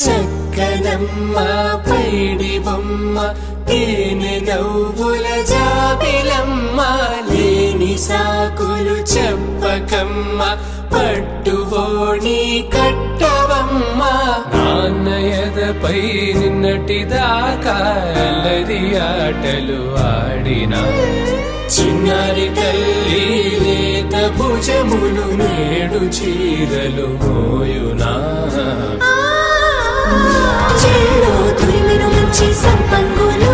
చక్కనమ్మ పైడి బొమ్మ తేనె నవ్వుల జాబిలమ్మ లేని సాకులు చెప్పకమ్మ పట్టువోణి కట్టవమ్మ నాన్నయదపై నిన్నటిదాకా అల్లరి ఆటలు ఆడినా చిన్నారి తల్లి లేత భుజములు నేడు చీరలు మోయునా చెల్లో తురిమిను మంచి సంపంగులు